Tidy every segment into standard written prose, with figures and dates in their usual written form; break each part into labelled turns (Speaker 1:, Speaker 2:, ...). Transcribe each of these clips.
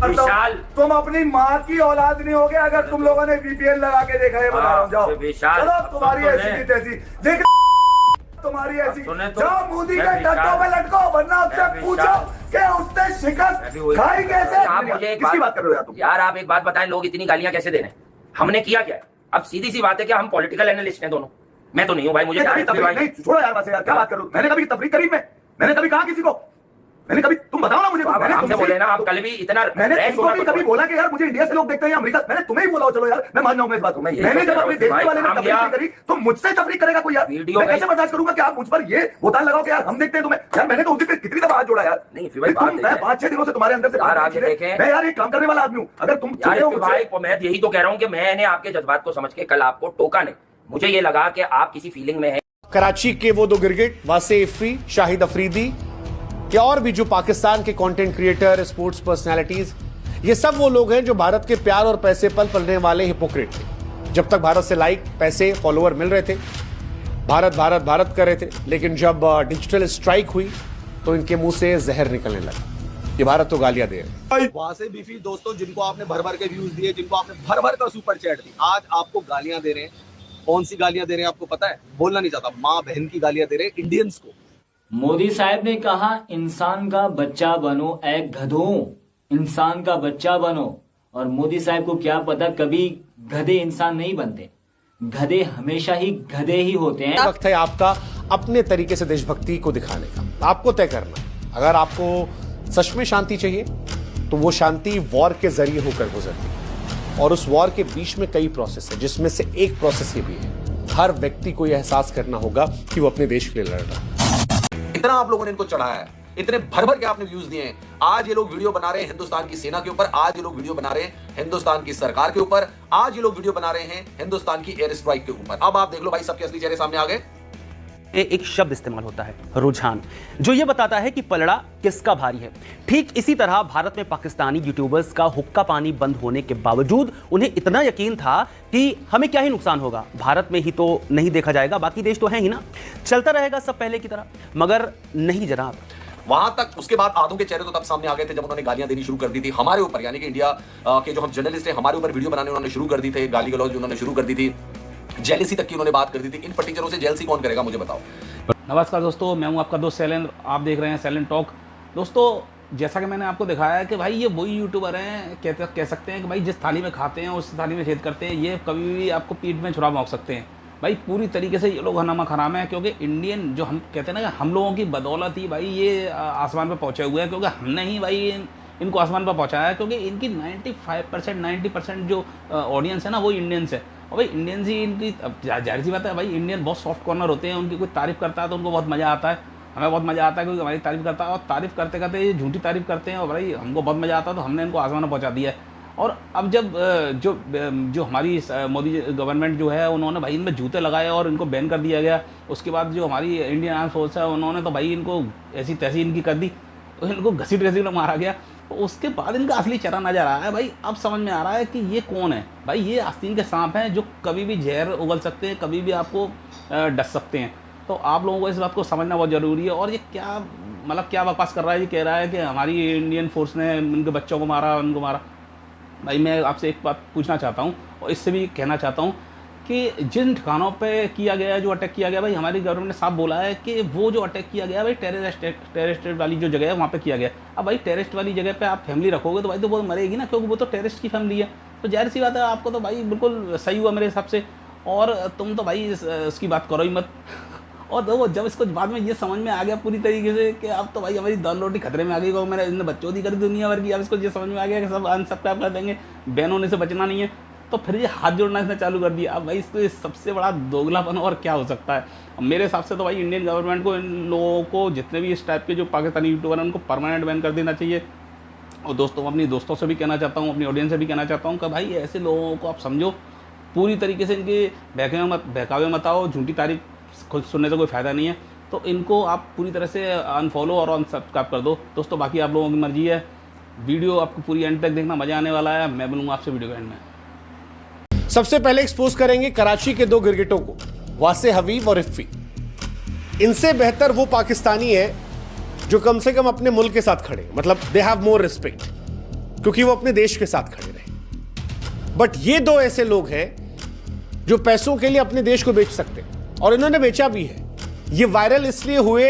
Speaker 1: विशाल,
Speaker 2: तुम अपनी माँ की औलाद नहीं होगे अगर तुम लोगों ने वीपीएन लगा के देखा है। बता रहा हूँ, जाओ चलो, तुम्हारी ऐसी की तैसी देख, तुम्हारी ऐसी, जाओ मोदी के डंडों पे लटको, वरना उससे पूछो कि उसने शिकस्त खाई कैसे।
Speaker 1: आप मुझे
Speaker 2: किसकी बात कर रहे हो
Speaker 1: यार? आप एक बात बताएं, लोग इतनी गालियां कैसे दे रहे हैं? हमने किया क्या? अब सीधी सी बात है, क्या हम पॉलिटिकल एनालिस्ट हैं दोनों? मैं तो नहीं हूँ भाई, मुझे
Speaker 2: नहीं, छोड़ो यार, बस यार क्या बात करूँ? मैंने कभी तफरीक करी? मैंने कभी कहा किसी को? मैंने कभी, तुम बताओ ना मुझे। मैंने
Speaker 1: हमसे बोले ना, आप कल भी इतना,
Speaker 2: मैंने तुमको भी कभी बोला कि यार मुझे इंडिया से लोग देखते हैं या अमेरिका? मैंने तुम्हें ही बोला, चलो यार मैं मान जाऊंगा इस बात को। मैंने जब अपने देश वाले ने तफरीक करी तो मुझसे तफरीक करेगा कोई यार? मैं कैसे बर्दाश्त करूंगा कि आप मुझ पर ये बोताल लगाओ कि यार हम देखते हैं तुम्हें? यार मैंने तो उस दिन कितनी दफा हाथ जोड़ा यार।
Speaker 1: नहीं फिर भाई,
Speaker 2: मैं 5-6 दिनों से तुम्हारे अंदर से मैं यार एक काम करने वाला आदमी हूँ। अगर तुम
Speaker 1: भाई, मैं यही तो कह रहा हूँ कि मैंने आपके जज्बात को समझ के कल आपको टोका नहीं। मुझे ये लगा कि आप किसी फीलिंग में हैं।
Speaker 3: कराची के वो 2 गिरगिट, वासे इफ्री, शाहिद अफरीदी, क्या और भी जो पाकिस्तान के कंटेंट क्रिएटर, स्पोर्ट्स पर्सनालिटीज, ये सब वो लोग हैं जो भारत के प्यार और पैसे पर पलने वाले हिपोक्रेट थे। जब तक भारत से लाइक, पैसे, फॉलोअर मिल रहे थे, भारत भारत भारत कर रहे थे, लेकिन जब डिजिटल स्ट्राइक हुई तो इनके मुंह से जहर निकलने लगा। ये भारत तो गालियां दे रहे हैं।
Speaker 4: वहां से बीफी दोस्तों, जिनको आपने भर भर के व्यूज दिए, जिनको आपने भर भर कर सुपर चैट दी, आज आपको गालियां दे रहे हैं। कौन सी गालियां दे रहे हैं आपको पता है? बोलना नहीं चाहता, माँ बहन की गालियां दे रहे हैं इंडियंस को।
Speaker 5: मोदी साहब ने कहा इंसान का बच्चा बनो ऐ गधों, इंसान का बच्चा बनो। और मोदी साहब को क्या पता, कभी गधे इंसान नहीं बनते, गधे हमेशा ही गधे ही होते हैं।
Speaker 3: वक्त है आपका अपने तरीके से देशभक्ति को दिखाने का। आपको तय करना है। अगर आपको सच में शांति चाहिए तो वो शांति वॉर के जरिए होकर गुजरती है, और उस वॉर के बीच में कई प्रोसेस है, जिसमें से एक प्रोसेस ये भी है, हर व्यक्ति को यह एहसास करना होगा कि वो अपने देश के लिए लड़ रहा है।
Speaker 4: इतना आप लोगों ने इनको चढ़ाया है, इतने भर भर के आपने व्यूज दिए हैं। आज ये लोग वीडियो बना रहे हैं हिंदुस्तान की सेना के ऊपर, आज ये लोग वीडियो बना रहे हैं हिंदुस्तान की सरकार के ऊपर, आज ये लोग वीडियो बना रहे हैं हिंदुस्तान की एयर स्ट्राइक के ऊपर। अब आप देख लो भाई, सबके असली चेहरे सामने आ गए।
Speaker 6: एक शब्द इस्तेमाल होता है, रुझान, जो यह बताता है कि पलड़ा किसका भारी है। ठीक इसी तरह भारत में पाकिस्तानी यूट्यूबर्स का हुक्का पानी बंद होने के बावजूद उन्हें इतना यकीन था कि हमें क्या ही नुकसान होगा, भारत में ही तो नहीं देखा जाएगा, बाकी देश तो है ही ना, चलता रहेगा सब पहले की तरह। मगर नहीं जनाब,
Speaker 4: वहां तक उसके बाद आदों के चेहरे तो तब सामने आ गए थे जब उन्होंने गालियां देनी शुरू कर दी थी हमारे ऊपर, यानी कि इंडिया के जो हम जर्नलिस्ट हैं हमारे ऊपर वीडियो बनाने उन्होंने शुरू कर दी थे, गाली गलौज उन्होंने शुरू कर दी थी, जेलसी तक की उन्होंने बात कर दी थी। इन फटीचरों से जेलसी कौन करेगा मुझे बताओ।
Speaker 7: नमस्कार दोस्तों, मैं हूं आपका दोस्त शैलेंद्र, आप देख रहे हैं शैलेंद्र टॉक। दोस्तों, जैसा कि मैंने आपको दिखाया है कि भाई ये वही यूट्यूबर हैं, कह सकते हैं कि भाई जिस थाली में खाते हैं उस थाली में छेद करते हैं। ये कभी भी आपको पीठ में छुरा मार सकते हैं भाई, पूरी तरीके से ये लोग हनामा खराम है। क्योंकि इंडियन जो हम कहते हैं ना, हम लोगों की बदौलत ही भाई ये आसमान पर पहुँचे हुए हैं, क्योंकि हमने ही भाई इनको आसमान पर पहुँचाया है। क्योंकि इनकी 95% 90% जो ऑडियंस है ना, वो इंडियंस है। और भाई इंडियंस ही इनकी, जाहिर सी बात है भाई, इंडियन बहुत सॉफ्ट कॉर्नर होते हैं। उनकी कोई तारीफ़ करता है तो उनको बहुत मज़ा आता है, हमें बहुत मज़ा आता है क्योंकि हमारी तारीफ़ करता है। और तारीफ़ करते करते ये झूठी तारीफ़ करते हैं और भाई हमको बहुत मज़ा आता है, तो हमने इनको आसमान में पहुँचा दिया है। और अब जब जो हमारी मोदी गवर्नमेंट जो है, उन्होंने भाई इनमें जूते लगाए और इनको बैन कर दिया गया। उसके बाद जो हमारी इंडियन आर्म फोर्स है, उन्होंने तो भाई इनको ऐसी तैसी इनकी कर दी, तो इनको घसीट घसीट मारा गया। तो उसके बाद इनका असली चेहरा नजर आ रहा है भाई। अब समझ में आ रहा है कि ये कौन है भाई। ये आस्तीन के सांप हैं जो कभी भी जहर उगल सकते हैं, कभी भी आपको डस सकते हैं। तो आप लोगों को इस बात को समझना बहुत ज़रूरी है। और ये क्या मतलब क्या बकवास कर रहा है, ये कह रहा है कि हमारी इंडियन फोर्स ने उनके बच्चों को मारा, उनको मारा। भाई मैं आपसे एक बात पूछना चाहता हूँ और इससे भी कहना चाहता हूँ कि जिन ठिकानों पे किया गया है, जो अटैक किया गया, भाई हमारी गवर्नमेंट ने साफ बोला है कि वो जो अटैक किया गया भाई टेररिस्ट वाली जो जगह है वहाँ पे किया गया। अब भाई टेररिस्ट वाली जगह पे आप फैमिली रखोगे तो भाई तो वो मरेगी ना, क्योंकि वो तो टेररिस्ट की फैमिली है। तो जाहिर सी बात है, आपको तो भाई बिल्कुल सही हुआ मेरे हिसाब से। और तुम तो भाई उसकी बात करो ही मत। और तो वो जब इसको बाद में ये समझ में आ गया पूरी तरीके से कि अब तो भाई हमारी दाल रोटी खतरे में आ गई, मैंने इन बच्चों दी करी दुनिया भर की। अब इसको ये समझ में आ गया कि सब अनसब्सक्राइब कर देंगे, बैन होने से बचना नहीं है। तो फिर ये हाथ जोड़ना इसने चालू कर दिया। अब भाई इसको सबसे बड़ा दोगलापन और क्या हो सकता है। मेरे हिसाब से तो भाई इंडियन गवर्नमेंट को, इन लोगों को, जितने भी इस टाइप के जो पाकिस्तानी यूट्यूबर हैं, उनको परमानेंट बैन कर देना चाहिए। और दोस्तों, अपनी दोस्तों से भी कहना चाहता हूँ, अपनी ऑडियंस से भी कहना चाहता हूँ कि भाई ऐसे लोगों को आप समझो, पूरी तरीके से इनके बहकावे मत आओ। झूठी तारीफ खुद सुनने से कोई फ़ायदा नहीं है। तो इनको आप पूरी तरह से अनफॉलो और अनसब्सक्राइब कर दो। दोस्तों, बाकी आप लोगों की मर्जी है। वीडियो आपको पूरी एंड तक देखना, मज़ा आने वाला है। मैं मिलूंगा आपसे वीडियो के एंड में।
Speaker 3: सबसे पहले एक्सपोज करेंगे कराची के 2 गिरगिटों को, वासे हबीब और इफ्फी। इनसे बेहतर वो पाकिस्तानी है जो कम से कम अपने मुल्क के साथ खड़े, मतलब दे हैव मोर रिस्पेक्ट। क्योंकि वो अपने देश के साथ खड़े रहे। बट ये दो ऐसे लोग हैं जो पैसों के लिए अपने देश को बेच सकते हैं, और इन्होंने बेचा भी है। ये वायरल इसलिए हुए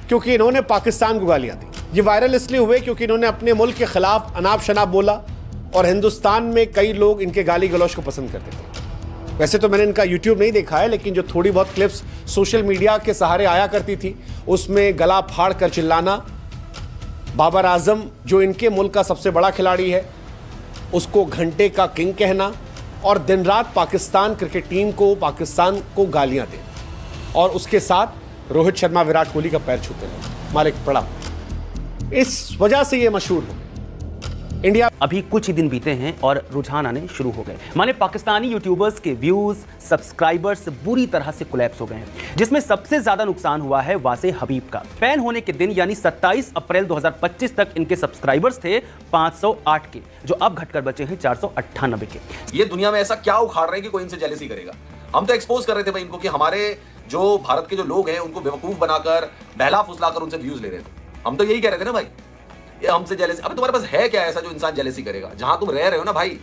Speaker 3: क्योंकि इन्होंने पाकिस्तान को गालियां दी। ये वायरल इसलिए हुए क्योंकि इन्होंने अपने मुल्क के खिलाफ अनाप शनाप बोला, और हिंदुस्तान में कई लोग इनके गाली गलौज को पसंद करते थे। वैसे तो मैंने इनका यूट्यूब नहीं देखा है, लेकिन जो थोड़ी बहुत क्लिप्स सोशल मीडिया के सहारे आया करती थी, उसमें गला फाड़ कर चिल्लाना, बाबर आजम जो इनके मुल्क का सबसे बड़ा खिलाड़ी है उसको घंटे का किंग कहना, और दिन रात पाकिस्तान क्रिकेट टीम को, पाकिस्तान को गालियां देना, और उसके साथ रोहित शर्मा विराट कोहली का पैर छूते रहे। मालिक पड़ा, इस वजह से ये मशहूर हो गए। इंडिया
Speaker 6: अभी कुछ ही दिन बीते हैं और रुझान आने शुरू हो गए। माने पाकिस्तानी यूट्यूबर्स के व्यूज, सब्सक्राइबर्स बुरी तरह से कोलैप्स हो गए हैं, जिसमें सबसे ज्यादा नुकसान हुआ है वासे हबीब का। बैन होने के दिन यानी 27 अप्रैल 2025 तक इनके सब्सक्राइबर्स थे 508 के, जो अब घटकर बचे हैं 498 के।
Speaker 4: ये दुनिया में ऐसा क्या उखाड़ रहे हैं कि कोई इनसे जेलसी करेगा। हम तो एक्सपोज कर रहे थे भाई इनको कि हमारे जो भारत के जो लोग हैं उनको बेवकूफ बनाकर, बहला फुसलाकर उनसे व्यूज ले रहे थे। हम तो यही कह रहे थे ना भाई, ये हमसे जेलसी। अबे तुम्हारे पास है क्या ऐसा जो इंसान जेलसी करेगा? जहां तुम रह रहे हो ना भाई,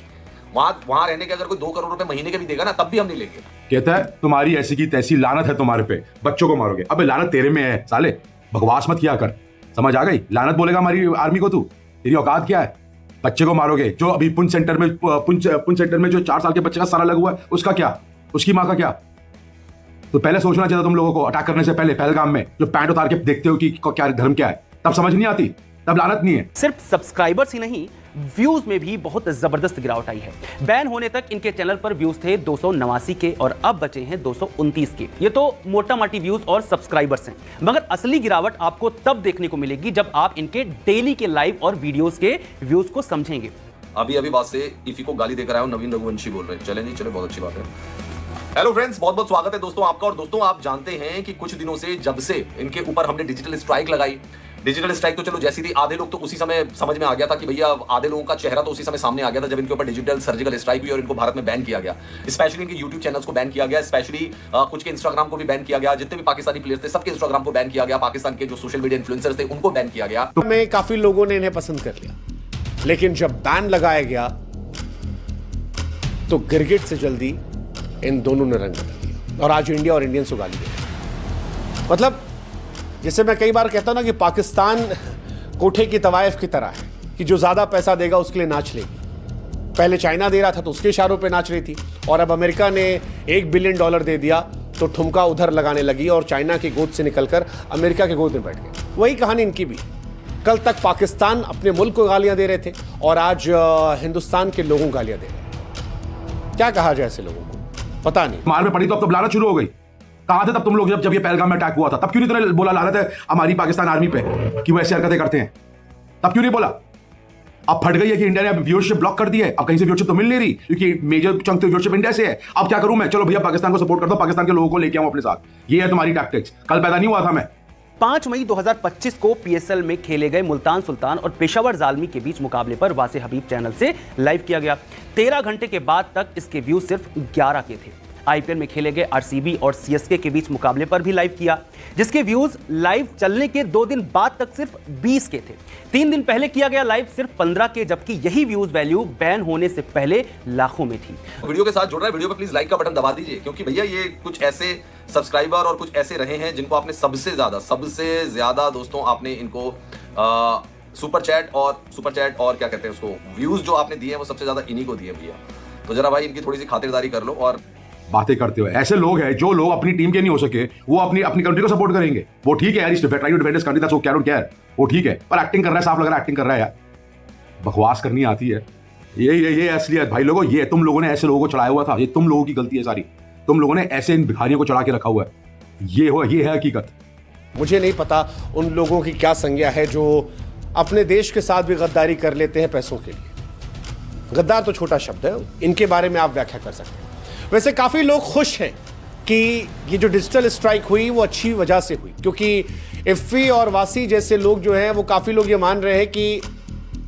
Speaker 4: वहां रहने के अगर कोई 2 करोड़ रुपए महीने के भी देगा ना, तब भी हम नहीं लेंगे।
Speaker 8: कहता है तुम्हारी ऐसी की तैसी लानत है तुम्हारे पे, बच्चों को मारोगे। अबे लानत तेरे में है साले, बकवास मत किया कर, समझ आ गई? लानत बोलेगा हमारी आर्मी को तू? तेरी औकात क्या है? बच्चे को मारोगे। जो अभी पुंछ सेंटर में जो 4 साल के बच्चे का सारा लगा हुआ है, उसका क्या? उसकी माँ का क्या? तो पहले सोचना चाहिए तुम लोगों को, अटैक करने से पहले पहलगाम में जो पैंट उतार के देखते हो कि क्या धर्म क्या है, तब समझ नहीं आती, तब लानत नहीं है।
Speaker 6: सिर्फ सब्सक्राइबर्स ही नहीं, व्यूज में भी बहुत जबरदस्त गिरावट आई है। बैन होने तक इनके चैनल पर व्यूज थे 289 के और अब बचे हैं 229 के। ये तो मोटा माटी व्यूज और सब्सक्राइबर्स हैं, मगर असली गिरावट आपको तब देखने को मिलेगी जब आप इनके डेली के लाइव और वीडियोस के व्यूज को समझेंगे।
Speaker 4: अभी बात से इफी को गाली देकर आया हूं, नवीन रघुवंशी बोल रहे हैं। चले नहीं चले, बहुत अच्छी बात है। हेलो फ्रेंड्स, बहुत बहुत स्वागत है दोस्तों आपका। और दोस्तों आप जानते हैं कि कुछ दिनों से जब से इनके ऊपर हमने डिजिटल स्ट्राइक लगाई, डिजिटल स्ट्राइक तो चलो जैसी थी, आधे लोग तो उसी समय समझ में आ गया था कि भैया, आधे लोगों का चेहरा तो उसी समय सामने आ गया था जब इनके ऊपर डिजिटल सर्जिकल स्ट्राइक हुई और इनको भारत में बैन किया गया। स्पेशली इनके यूट्यूब चैनल्स को बैन किया गया, स्पेशली कुछ के इंस्टाग्राम को भी बैन किया गया। जितने भी पाकिस्तानी प्लेयर्स थे सबके इंस्टाग्राम को बैन किया गया, पाकिस्तान के जो सोशल मीडिया इन्फ्लुएंसर्स थे उनको बैन किया गया।
Speaker 3: तो में काफी लोगों ने इन्हें पसंद कर लिया, लेकिन जब बैन लगाया गया तो गिरगिट से जल्दी इन दोनों ने रंग बदल दिया, और आज इंडिया और इंडियंस को गाली दे रहे हैं। मतलब जैसे मैं कई बार कहता हूं ना कि पाकिस्तान कोठे की तवायफ की तरह है कि जो ज्यादा पैसा देगा उसके लिए नाच लेगी। पहले चाइना दे रहा था तो उसके इशारों पे नाच रही थी, और अब अमेरिका ने $1 बिलियन दे दिया तो ठुमका उधर लगाने लगी और चाइना की गोद से निकलकर अमेरिका की गोद में बैठ गए। वही कहानी इनकी भी। कल तक पाकिस्तान अपने मुल्क को गालियां दे रहे थे और आज हिंदुस्तान के लोगों को गालियां दे रहे हैं। क्या कहा जाए ऐसे लोगों को, पता नहीं।
Speaker 8: मार में पड़ी तो अब लानत शुरू हो गई। कहां थे तब तुम लोग जब ये पहलगाम में अटैक हुआ था? तब क्यों नहीं तुमने बोला लानत है हमारी पाकिस्तान आर्मी पे कि वो ऐसी हरकतें करते हैं? तब क्यों नहीं बोला? अब फट गई है कि इंडिया ने व्यूअरशिप ब्लॉक कर दी है, अब कहीं से व्यूअरशिप तो मिल नहीं रही क्योंकि मेजर चंक तो व्यूअरशिप इंडिया से है। अब क्या करूं मैं? चलो भैया पाकिस्तान को सपोर्ट करता हूं, पाकिस्तान के लोगों को लेके आऊं अपने साथ। ये है तुम्हारी टैक्टिक्स। कल पैदा नहीं हुआ था मैं।
Speaker 6: 5 मई 2025 को पीएसएल में खेले गए मुल्तान सुल्तान और पेशावर जालमी के बीच मुकाबले पर वासे हबीब चैनल से लाइव किया गया। 13 घंटे के बाद तक इसके व्यू सिर्फ 11 के थे। आईपीएल में खेले गए आरसीबी और सीएसके के बीच मुकाबले पर भी लाइव किया, जिसके व्यूज लाइव चलने के 2 दिन बाद तक सिर्फ 20 के थे। 3 दिन पहले किया गया लाइव सिर्फ 15 के, जबकि यही व्यूज वैल्यू बैन होने से पहले लाखों में थी।
Speaker 4: वीडियो के साथ जुड़ रहा है, वीडियो पे प्लीज लाइक का बटन दबा दीजिए, क्योंकि भैया ये कुछ ऐसे सब्सक्राइबर और कुछ ऐसे रहे हैं जिनको आपने सबसे ज्यादा दोस्तों आपने इनको सुपर चैट और क्या कहते हैं उसको, व्यूज जो आपने दिए हैं वो सबसे ज्यादा इन्हीं को दिए भैया। तो जरा भाई इनकी थोड़ी सी खातिरदारी कर लो। और
Speaker 8: बातें करते हो ऐसे लोग हैं जो लोग अपनी टीम के नहीं हो सके वो अपनी कंट्री को सपोर्ट करेंगे। वो ठीक है यार, try to defend his country, that's okay, वो ठीक है, पर एक्टिंग कर रहा है, साफ लग रहा है एक्टिंग कर रहा है यार। बकवास करनी आती है। ये असलियत भाई लोगों, ये तुम लोगों ने ऐसे लोगों को चढ़ाया हुआ था, ये तुम लोगों की गलती है सारी। तुम लोगों ने ऐसे इन भिखारियों को चढ़ा के रखा हुआ है। ये है हकीकत।
Speaker 3: मुझे नहीं पता उन लोगों की क्या संज्ञा है जो अपने देश के साथ भी गद्दारी कर लेते हैं पैसों के लिए। गद्दार तो छोटा शब्द है, इनके बारे में आप व्याख्या कर सकते हैं। वैसे काफी लोग खुश हैं कि ये जो डिजिटल स्ट्राइक हुई वो अच्छी वजह से हुई, क्योंकि इफ्फी और वासी जैसे लोग जो हैं वो काफी लोग ये मान रहे हैं कि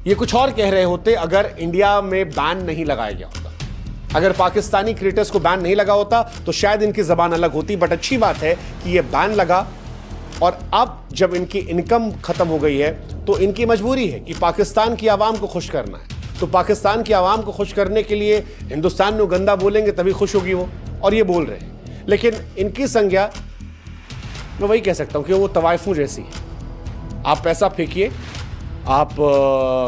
Speaker 3: ये कुछ और कह रहे होते अगर इंडिया में बैन नहीं लगाया गया होता। अगर पाकिस्तानी क्रिएटर्स को बैन नहीं लगा होता तो शायद इनकी जबान अलग होती। बट अच्छी बात है कि ये बैन लगा और अब जब इनकी इनकम खत्म हो गई है तो इनकी मजबूरी है कि पाकिस्तान की आवाम को खुश करना है। तो पाकिस्तान की आवाम को खुश करने के लिए हिंदुस्तान में गंदा बोलेंगे तभी खुश होगी वो, और ये बोल रहे हैं। लेकिन इनकी संज्ञा मैं वही कह सकता हूं कि वो तवाइफों जैसी है। आप पैसा फेंकिए, आप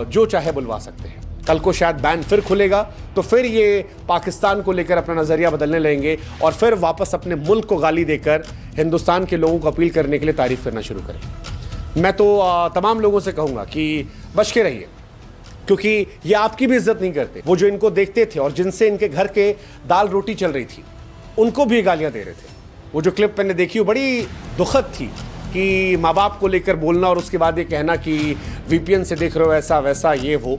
Speaker 3: जो चाहे बुलवा सकते हैं। कल को शायद बैन फिर खुलेगा तो फिर ये पाकिस्तान को लेकर अपना नजरिया बदलने लगेंगे और फिर वापस अपने मुल्क को गाली देकर हिंदुस्तान के लोगों को अपील करने के लिए तारीफ करना शुरू करें। मैं तो तमाम लोगों से कहूंगा कि बच के रहिए, क्योंकि ये आपकी भी इज्जत नहीं करते। वो जो इनको देखते थे और जिनसे इनके घर के दाल रोटी चल रही थी उनको भी गालियां दे रहे थे। वो जो क्लिप मैंने देखी वो बड़ी दुखद थी कि माँ बाप को लेकर बोलना और उसके बाद ये कहना कि वीपीएन से देख रहे हो ऐसा वैसा ये वो।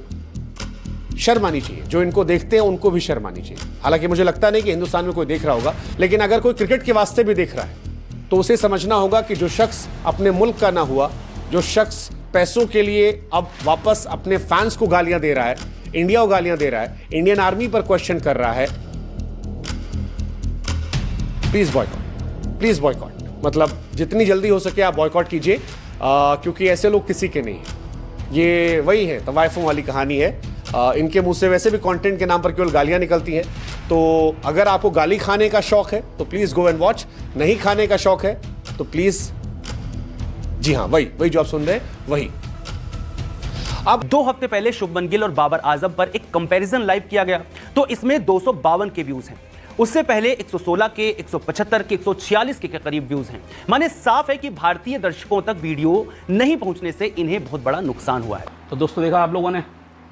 Speaker 3: शर्म आनी चाहिए, जो इनको देखते हैं उनको भी शर्म आनी चाहिए। हालांकि मुझे लगता नहीं कि हिंदुस्तान में कोई देख रहा होगा, लेकिन अगर कोई क्रिकेट के वास्ते भी देख रहा है तो उसे समझना होगा कि जो शख्स अपने मुल्क का ना हुआ, जो शख्स पैसों के लिए अब वापस अपने फैंस को गालियां दे रहा है, इंडिया को गालियां दे रहा है, इंडियन आर्मी पर क्वेश्चन कर रहा है, प्लीज बॉयकॉट, प्लीज बॉयकॉट। मतलब जितनी जल्दी हो सके आप बॉयकॉट कीजिए, क्योंकि ऐसे लोग किसी के नहीं हैं। ये वही है, तवाइफों वाली कहानी है। इनके मुंह से वैसे भी कंटेंट के नाम पर केवल गालियां निकलती हैं। तो अगर आपको गाली खाने का शौक है तो प्लीज गो एंड वॉच, नहीं खाने का शौक है तो प्लीज, जी हाँ, वही जो आप सुन रहे हैं वही।
Speaker 6: अब 2 हफ्ते पहले शुभमन गिल और बाबर आजम पर एक कंपैरिजन लाइव किया गया, तो इसमें 252 के व्यूज हैं। उससे पहले 116 के, 175 के, 146 के करीब व्यूज हैं। माने साफ है कि भारतीय दर्शकों तक वीडियो नहीं पहुंचने से इन्हें बहुत बड़ा नुकसान हुआ है।
Speaker 7: तो दोस्तों देखा आप लोगों ने,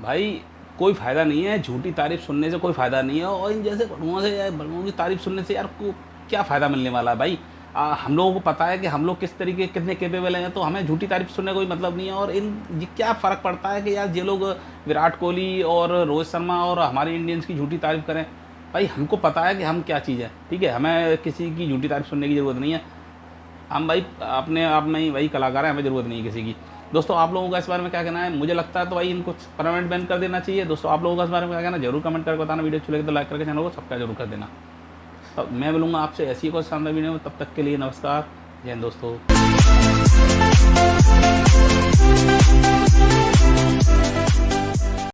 Speaker 7: भाई कोई फ़ायदा नहीं है, झूठी तारीफ सुनने से कोई फ़ायदा नहीं है। और इन जैसे बड़ुओं से या बड़ुओं की तारीफ सुनने से यार को क्या फ़ायदा मिलने वाला है भाई। हम लोगों को पता है कि हम लोग किस तरीके कितने केपेबल हैं, तो हमें झूठी तारीफ सुनने का कोई मतलब नहीं है। और इन क्या फ़र्क पड़ता है कि यार ये लोग विराट कोहली और रोहित शर्मा और हमारे इंडियंस की झूठी तारीफ करें। भाई हमको पता है कि हम क्या चीज़ है, ठीक है, हमें किसी की झूठी तारीफ सुनने की ज़रूरत नहीं है। हम भाई अपने आप में ही वही कलाकार हैं, हमें ज़रूरत नहीं है किसी की। दोस्तों आप लोगों का इस बारे में क्या कहना है? मुझे लगता है तो भाई इनको परमानेंट बैन कर देना चाहिए। दोस्तों आप लोगों का इस बारे में क्या कहना है जरूर कमेंट करके बताना। वीडियो अच्छी लगे तो लाइक करके चैनल को सब्सक्राइब जरूर कर देना। तो मैं मिलूंगा आपसे ऐसी कोई शानदार वीडियो में, तब तक के लिए नमस्कार, जय हिंद दोस्तों।